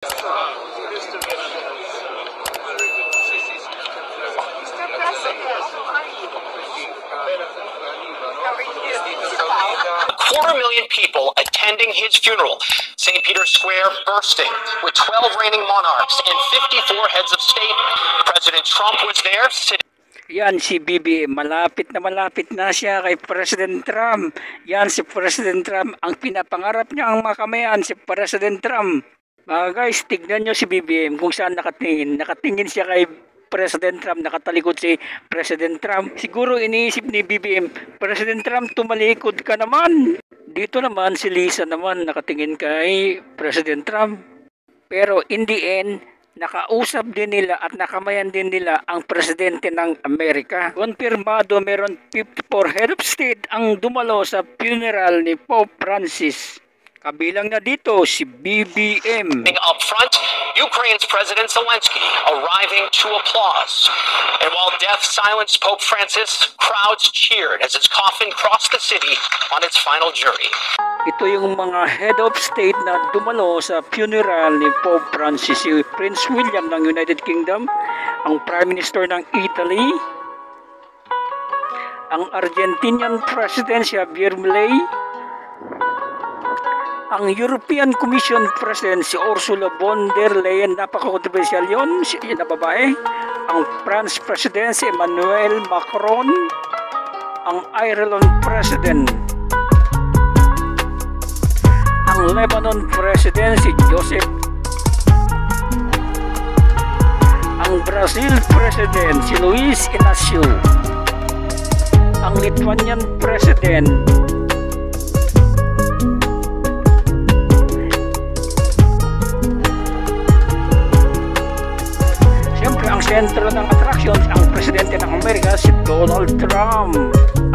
Mr. President, how are you? How are you? 250,000 people attending his funeral. St. Peter's Square bursting with 12 reigning monarchs and 54 heads of state. President Trump was there sitting. Yan si BBM, malapit na siya kay President Trump. Yan si President Trump, ang pinapangarap niya ang makamayan si President Trump. Mga guys, tignan nyo si BBM kung saan nakatingin. Nakatingin siya kay President Trump, nakatalikod si President Trump. Siguro iniisip ni BBM, President Trump, tumalikod ka naman. Dito naman si Lisa naman nakatingin kay President Trump. Pero in the end, nakausap din nila at nakamayan din nila ang presidente ng Amerika. Konfirmado meron 54 head of state ang dumalo sa funeral ni Pope Francis. Kabilang na dito si BBM. Up front, Ukraine's President Zelensky arriving to applause. And while death silenced Pope Francis, crowds cheered as his coffin crossed the city on its final journey. Ito yung mga head of state na dumalo sa funeral ni Pope Francis. Si Prince William ng United Kingdom, ang Prime Minister ng Italy, ang Argentinian President si Javier Milei, ang European Commission President si Ursula von der Leyen, napaka-controversial yun, na babae, ang France President si Emmanuel Macron, ang Ireland President, ang Lebanon President si Joseph, ang Brazil President si Luis Inacio, ang Lithuanian President sentro ng attractions ang presidente ng Amerika si Donald Trump,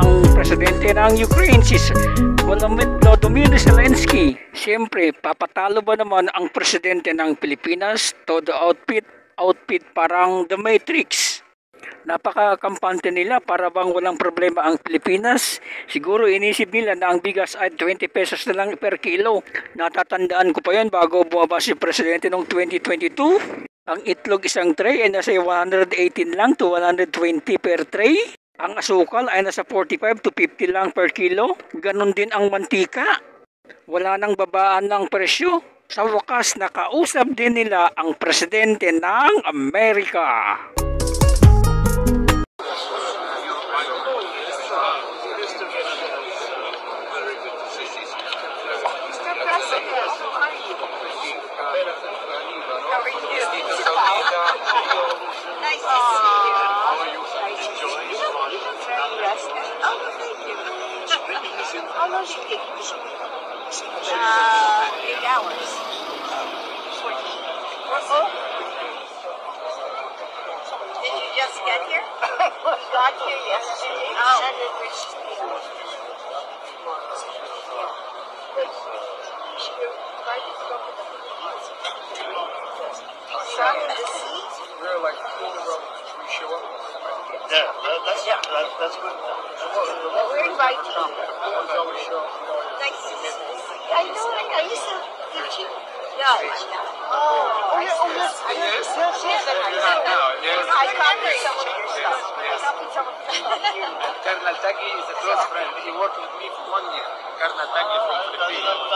ang presidente ng Ukraine si Volodymyr Zelensky. Siyempre, papatalo ba naman ang presidente ng Pilipinas? Todo outfit parang The Matrix. Napaka-kampante nila para bang walang problema ang Pilipinas. Siguro inisip nila na ang bigas ay 20 pesos na lang per kilo. Natatandaan ko pa yan bago bumaba si presidente noong 2022. Ang itlog isang tray ay nasa 118 lang to 120 per tray. Ang asukal ay nasa 45 to 50 lang per kilo. Ganon din ang mantika. Wala nang babaan ng presyo. Sa wakas, nakausap din nila ang presidente ng Amerika. Mr. President, how are you? How are you? Nice to see you. How are you? You look very rested. Oh, thank you. How long did it take you? 8 hours. 14. Oh. Did you just get here? Got here yesterday. Oh. And it reached here. Sun in the sea? We're like we show up. Yeah, that's good. Well, we're inviting you. Nice to see you. I know, I used to teach you. Yeah. Oh, yes. Yes. I copied some of your stuff. I copied some of your stuff. Colonel Taggi is a close friend. He worked with me for 1 year. Colonel Taggi from Philippines.